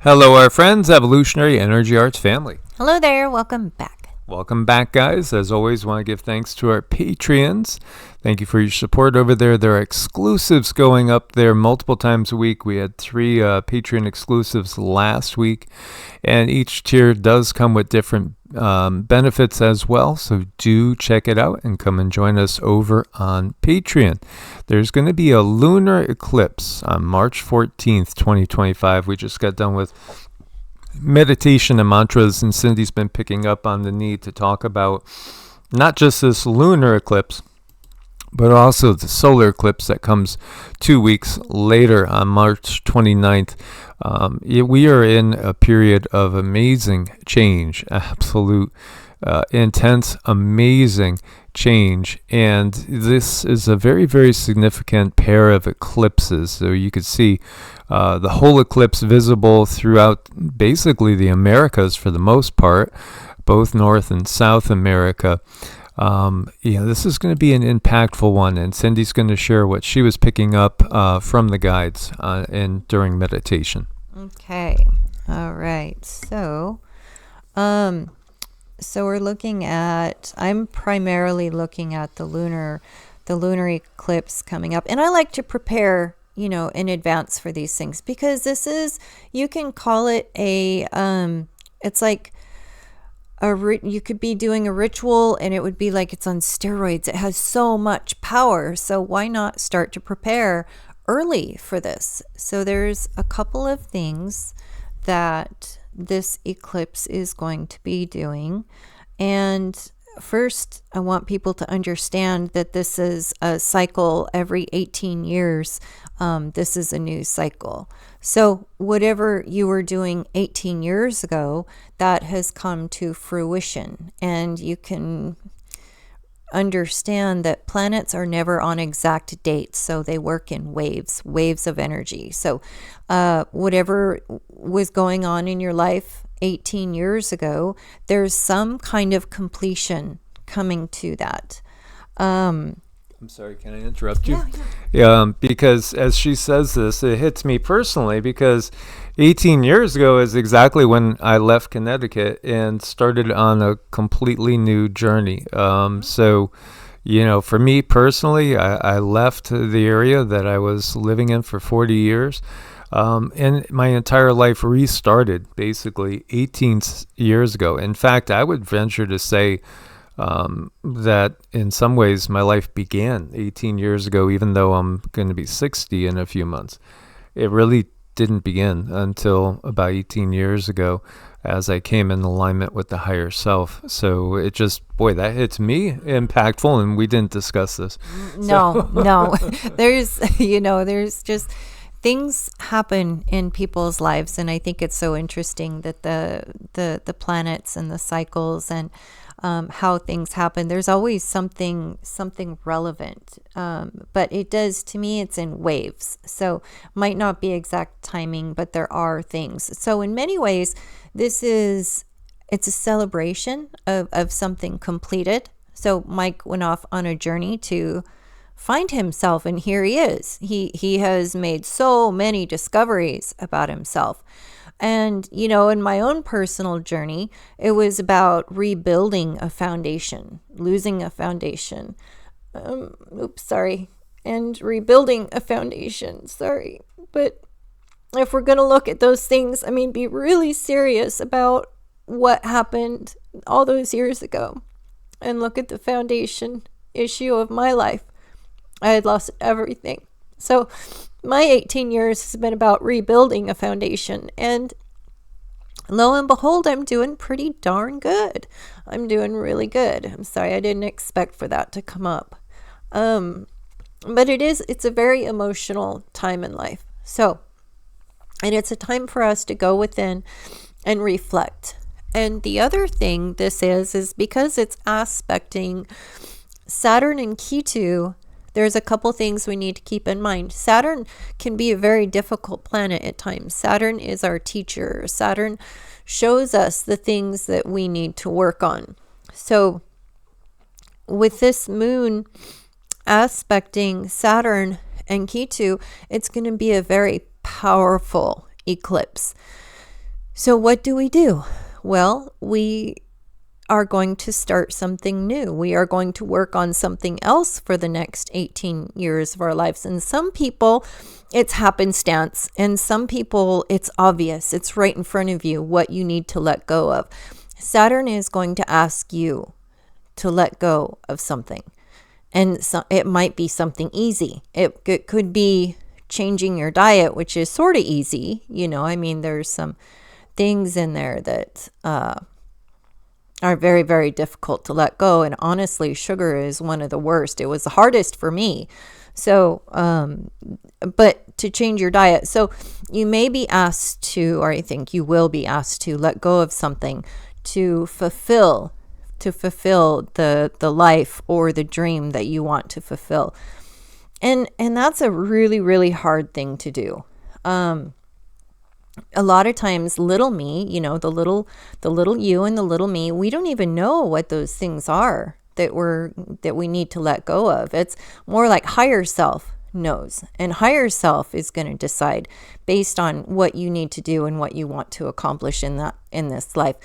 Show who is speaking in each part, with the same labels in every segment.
Speaker 1: Hello, our friends, Evolutionary Energy Arts family.
Speaker 2: Hello there. Welcome back.
Speaker 1: Welcome back, guys. As always, want to give thanks to our Patreons. Thank you for your support over there. There are exclusives going up there multiple times a week. We had 3 Patreon exclusives last week, and each tier does come with different benefits as well. So do check it out and come and join us over on Patreon. There's going to be a lunar eclipse on March 14th, 2025. We just got done with meditation and mantras, and Cindy's been picking up on the need to talk about not just this lunar eclipse, but also the solar eclipse that comes 2 weeks later on March 29th. We are in a period of amazing change, absolute intense, amazing change, and this is a very, very significant pair of eclipses. So you could see the whole eclipse visible throughout basically the Americas for the most part, both North and South America. This is going to be an impactful one, and Cindy's going to share what she was picking up from the guides and during meditation.
Speaker 2: Okay. All right. So we're looking at, I'm primarily looking at the lunar eclipse coming up, and I like to prepare, in advance for these things, because this is, you can call it it's like you could be doing a ritual and it would be like it's on steroids. It has so much power. So why not start to prepare early for this? So there's a couple of things that this eclipse is going to be doing. And first, I want people to understand that this is a cycle every 18 years. This is a new cycle. So whatever you were doing 18 years ago, that has come to fruition. And you can understand that planets are never on exact dates. So they work in waves of energy. So whatever was going on in your life 18 years ago, there's some kind of completion coming to that.
Speaker 1: I'm sorry, can I interrupt you? Yeah, because as she says this, it hits me personally, because 18 years ago is exactly when I left Connecticut and started on a completely new journey. So, for me personally, I left the area that I was living in for 40 years. And my entire life restarted basically 18 years ago. In fact, I would venture to say that in some ways my life began 18 years ago, even though I'm going to be 60 in a few months. It really didn't begin until about 18 years ago, as I came in alignment with the higher self. So it just, that hits me impactful, and we didn't discuss this.
Speaker 2: No. There's just things happen in people's lives, and I think it's so interesting that the planets and the cycles and how things happen. There's always something relevant, but it does, to me, it's in waves. So might not be exact timing, but there are things. So in many ways, it's a celebration of something completed. So Mike went off on a journey to find himself, and here he is. He has made so many discoveries about himself. And, in my own personal journey, it was about rebuilding a foundation, losing a foundation. And rebuilding a foundation. Sorry. But if we're going to look at those things, be really serious about what happened all those years ago and look at the foundation issue of my life. I had lost everything. So my 18 years has been about rebuilding a foundation, and lo and behold, I'm doing pretty darn good. I'm doing really good. I'm sorry, I didn't expect for that to come up. But it's a very emotional time in life. So, and it's a time for us to go within and reflect. And the other thing this is because it's aspecting Saturn and Ketu. There's a couple things we need to keep in mind. Saturn can be a very difficult planet at times. Saturn is our teacher. Saturn shows us the things that we need to work on. So with this moon aspecting Saturn and Ketu, it's going to be a very powerful eclipse. So what do we do? Well, we are going to start something new. We are going to work on something else for the next 18 years of our lives. And some people, it's happenstance. And some people, it's obvious. It's right in front of you what you need to let go of. Saturn is going to ask you to let go of something. And so it might be something easy. It could be changing your diet, which is sort of easy. I mean, there's some things in there that are very, very difficult to let go. And honestly, sugar is one of the worst. It was the hardest for me. So, but to change your diet. So you may be asked to, or I think you will be asked to let go of something to fulfill the life or the dream that you want to fulfill. And that's a really, really hard thing to do. A lot of times little me, the little you and the little me, we don't even know what those things are that we need to let go of. It's more like higher self knows, and higher self is going to decide based on what you need to do and what you want to accomplish in this life.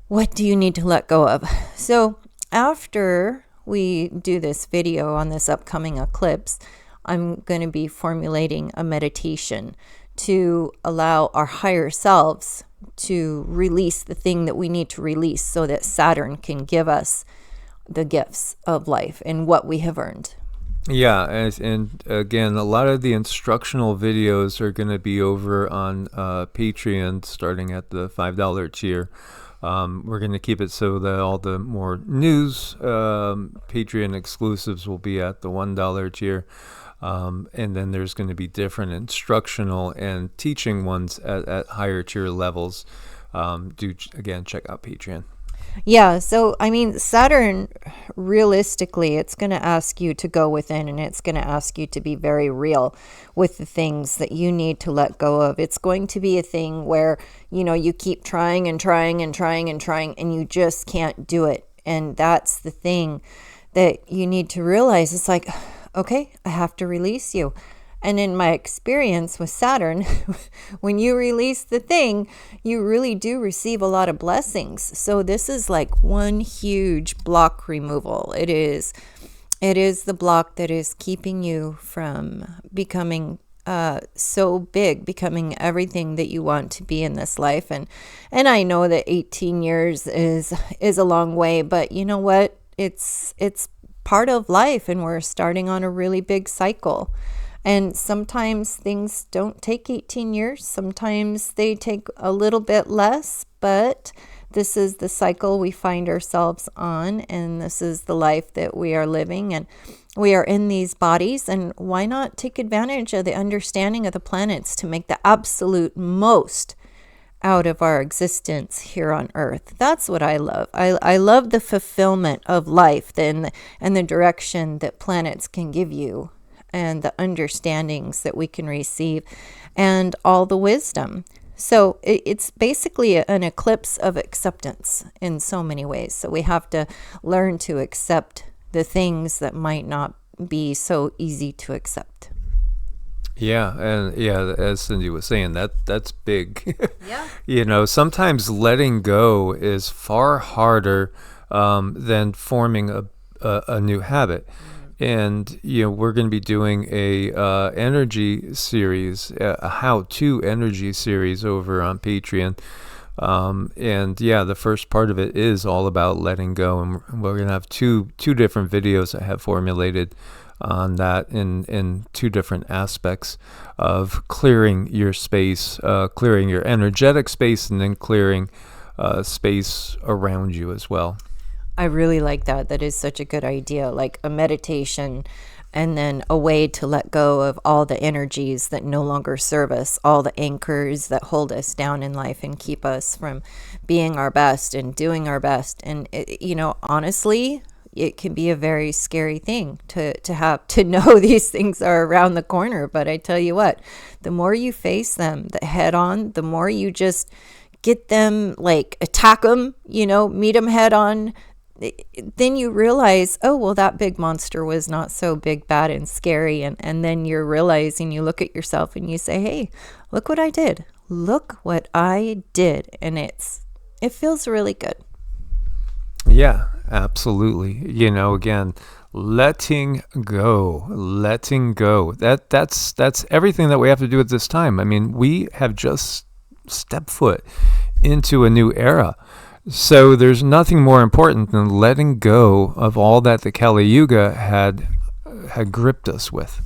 Speaker 2: What do you need to let go of? So after we do this video on this upcoming eclipse, I'm going to be formulating a meditation to allow our higher selves to release the thing that we need to release so that Saturn can give us the gifts of life and what we have earned.
Speaker 1: Yeah, and again, a lot of the instructional videos are going to be over on Patreon starting at the $5 tier. We're going to keep it so that all the more news Patreon exclusives will be at the $1 tier. And then there's going to be different instructional and teaching ones at higher tier levels. Again, check out Patreon.
Speaker 2: Yeah, so I mean, Saturn, realistically, it's going to ask you to go within, and it's going to ask you to be very real with the things that you need to let go of. It's going to be a thing where, you keep trying and trying and trying and trying, and you just can't do it. And that's the thing that you need to realize. It's like, okay, I have to release you. And in my experience with Saturn, when you release the thing, you really do receive a lot of blessings. So this is like one huge block removal. It is the block that is keeping you from becoming so big, becoming everything that you want to be in this life. And I know that 18 years is a long way, but you know what? It's part of life, and we're starting on a really big cycle. And sometimes things don't take 18 years. Sometimes they take a little bit less, but this is the cycle we find ourselves on, and this is the life that we are living, and we are in these bodies. And why not take advantage of the understanding of the planets to make the absolute most out of our existence here on Earth? That's what I love. I love the fulfillment of life and the direction that planets can give you, and the understandings that we can receive, and all the wisdom. So it's basically an eclipse of acceptance in so many ways. So we have to learn to accept the things that might not be so easy to accept.
Speaker 1: Yeah, and as Cindy was saying, that's big.
Speaker 2: Yeah.
Speaker 1: Sometimes letting go is far harder than forming a new habit. And we're going to be doing a energy series, a how-to energy series over on Patreon. The first part of it is all about letting go, and we're going to have two different videos I have formulated on that in two different aspects of clearing your space, clearing your energetic space, and then clearing space around you as well.
Speaker 2: I really like that. That is such a good idea, like a meditation, and then a way to let go of all the energies that no longer serve us, all the anchors that hold us down in life and keep us from being our best and doing our best. And, honestly, it can be a very scary thing to have to know these things are around the corner. But I tell you what, the more you face them head on, the more you just get them, like attack them, meet them head on, then you realize, oh, well, that big monster was not so big, bad, and scary. And then you're realizing, you look at yourself and you say, hey, look what I did. look what I did. And it feels really good.
Speaker 1: Yeah, absolutely. Again, letting go. That's everything that we have to do at this time. I mean, we have just stepped foot into a new era. So there's nothing more important than letting go of all that the Kali Yuga had gripped us with.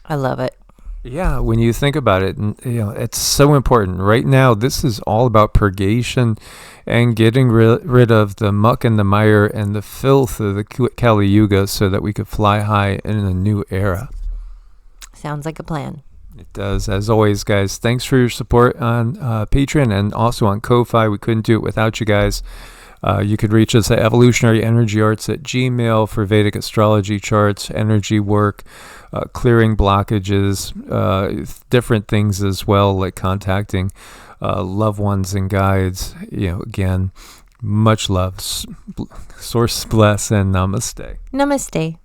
Speaker 2: I love it.
Speaker 1: Yeah, when you think about it, it's so important. Right now, this is all about purgation and getting rid of the muck and the mire and the filth of the Kali Yuga so that we could fly high in a new era.
Speaker 2: Sounds like a plan.
Speaker 1: It does. As always, guys, thanks for your support on Patreon and also on Ko-Fi. We couldn't do it without you guys. You could reach us at evolutionaryenergyarts@gmail for Vedic astrology charts, energy work, clearing blockages, different things as well, like contacting loved ones and guides. Again, much love. Source bless and namaste.
Speaker 2: Namaste.